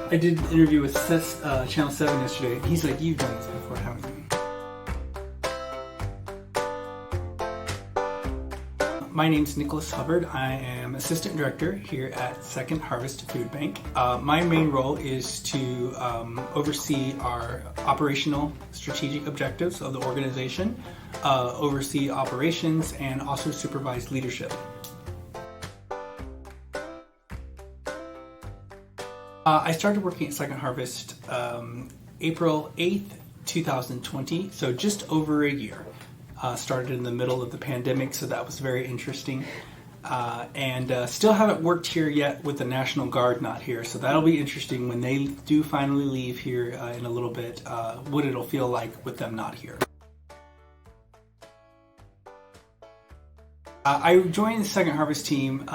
I did an interview with Channel 7 yesterday. He's like, you've done this before, haven't you? My name's Nicholas Hubbard. I am Assistant Director here at Second Harvest Food Bank. My main role is to oversee our operational strategic objectives of the organization, oversee operations, and also supervise leadership. I started working at Second Harvest April 8th, 2020, so just over a year. Started in the middle of the pandemic, so that was very interesting. And still haven't worked here yet with the National Guard not here, so that'll be interesting when they do finally leave here in a little bit, what it'll feel like with them not here. I joined the Second Harvest team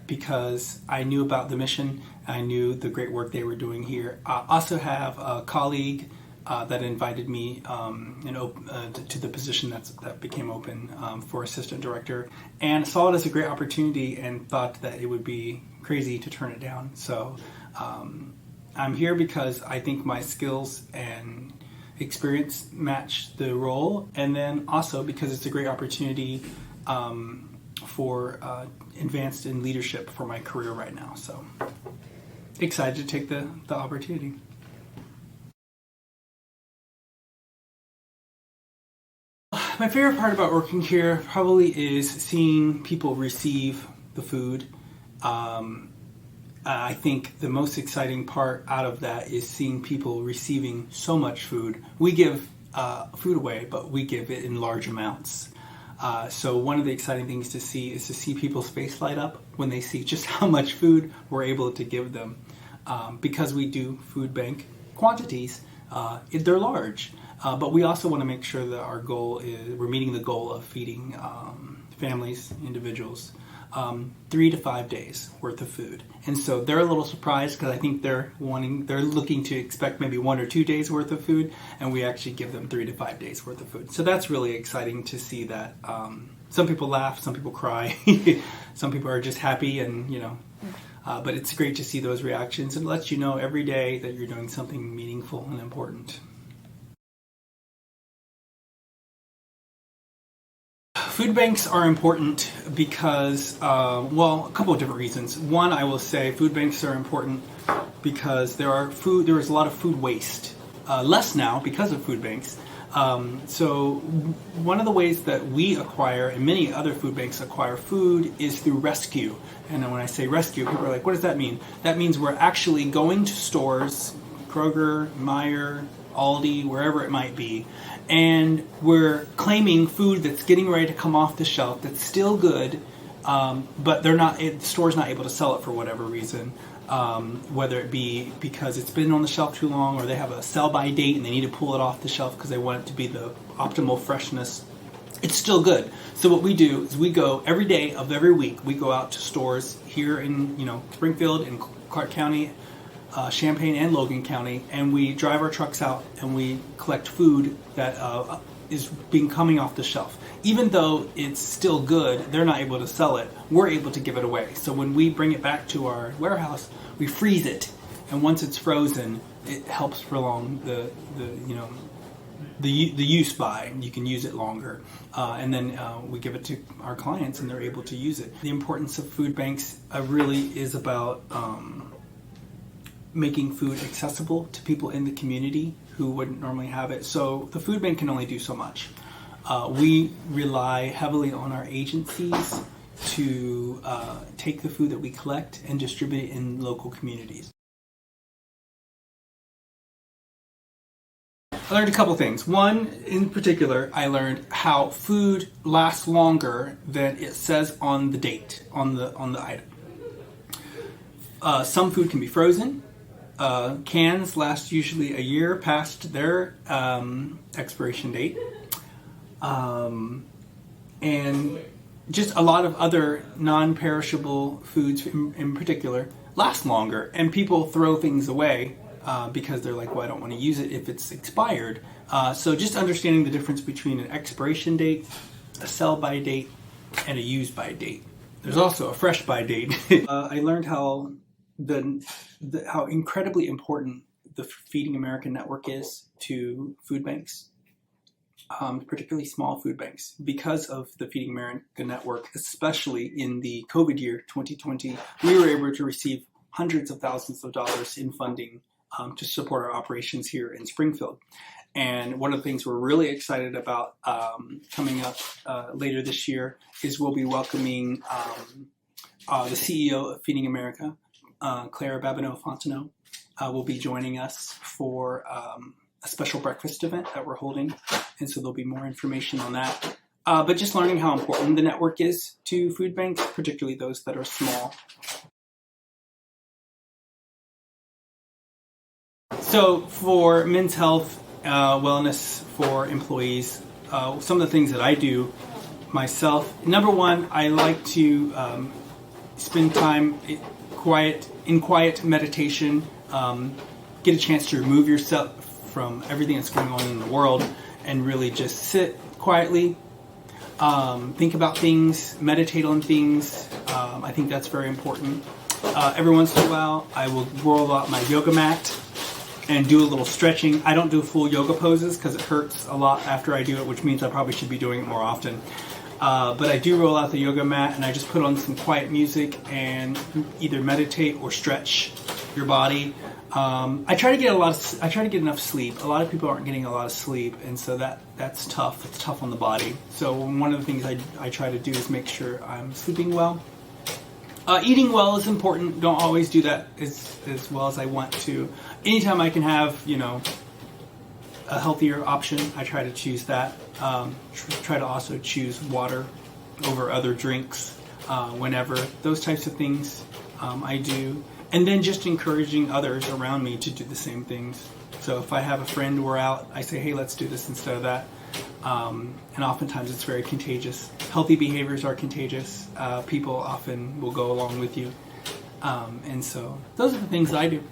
because I knew about the mission. I knew the great work they were doing here. I also have a colleague that invited me to the position that became open for assistant director, and saw it as a great opportunity and thought that it would be crazy to turn it down. So I'm here because I think my skills and experience match the role, and then also because it's a great opportunity for advanced in leadership for my career right now. So excited to take the opportunity. My favorite part about working here probably is seeing people receive the food. I think the most exciting part out of that is seeing people receiving so much food. We give food away, but we give it in large amounts. So one of the exciting things to see is to see people's face light up when they see just how much food we're able to give them. Because we do food bank quantities, they're large. But we also want to make sure that our goal is, we're meeting the goal of feeding families, individuals, 3 to 5 days worth of food. And so they're a little surprised because I think they're looking to expect maybe 1 or 2 days worth of food, and we actually give them 3 to 5 days worth of food. So that's really exciting to see that. Some people laugh, some people cry, some people are just happy, and but it's great to see those reactions, and it lets you know every day that you're doing something meaningful and important. Food banks are important because, a couple of different reasons. One, I will say food banks are important because there is a lot of food waste. Less now because of food banks. So one of the ways that we acquire, and many other food banks acquire food, is through rescue. And when I say rescue, people are like, what does that mean? That means we're actually going to stores, Kroger, Meijer, Aldi, wherever it might be, and we're claiming food that's getting ready to come off the shelf that's still good, but the store's not able to sell it for whatever reason, whether it be because it's been on the shelf too long, or they have a sell-by date and they need to pull it off the shelf because they want it to be the optimal freshness. It's still good. So what we do is we go every day of every week. We go out to stores here in Springfield and Clark County, Champaign and Logan County, and we drive our trucks out and we collect food that is coming off the shelf. Even though it's still good, they're not able to sell it. We're able to give it away. So when we bring it back to our warehouse, we freeze it, and once it's frozen, it helps prolong the use by. You can use it longer, and then we give it to our clients, and they're able to use it. The importance of food banks really is about making food accessible to people in the community who wouldn't normally have it. So the food bank can only do so much. We rely heavily on our agencies to take the food that we collect and distribute it in local communities. I learned a couple things. One, in particular, I learned how food lasts longer than it says on the date, on the item. Some food can be frozen. Cans last usually a year past their expiration date. And just a lot of other non-perishable foods in particular last longer. And people throw things away because they're like, well, I don't want to use it if it's expired. So just understanding the difference between an expiration date, a sell-by date, and a use-by date. There's also a fresh-by date. I learned how how incredibly important the Feeding America network is to food banks, particularly small food banks, because of the Feeding America network, especially in the COVID year 2020. We were able to receive hundreds of thousands of dollars in funding to support our operations here in Springfield. And one of the things we're really excited about coming up later this year is we'll be welcoming the CEO of Feeding America, Clara Babineau-Fontenot, will be joining us for a special breakfast event that we're holding. And so there'll be more information on that. But just learning how important the network is to food banks, particularly those that are small. So for Men's Health, wellness for employees, some of the things that I do myself. Number one, I like to spend time in quiet meditation, get a chance to remove yourself from everything that's going on in the world and really just sit quietly, think about things, meditate on things. I think that's very important. Every once in a while, I will roll out my yoga mat and do a little stretching. I don't do full yoga poses because it hurts a lot after I do it, which means I probably should be doing it more often. But I do roll out the yoga mat and I just put on some quiet music and either meditate or stretch your body. I try to get enough sleep. A lot of people aren't getting a lot of sleep, and so that's tough. It's tough on the body. So one of the things I try to do is make sure I'm sleeping well. Eating well is important. Don't always do that as well as I want to. Anytime I can have, a healthier option, I try to choose that. Try to also choose water over other drinks whenever. Those types of things I do. And then just encouraging others around me to do the same things. So if I have a friend we're out, I say, hey, let's do this instead of that. And oftentimes it's very contagious. Healthy behaviors are contagious. People often will go along with you. And so those are the things I do.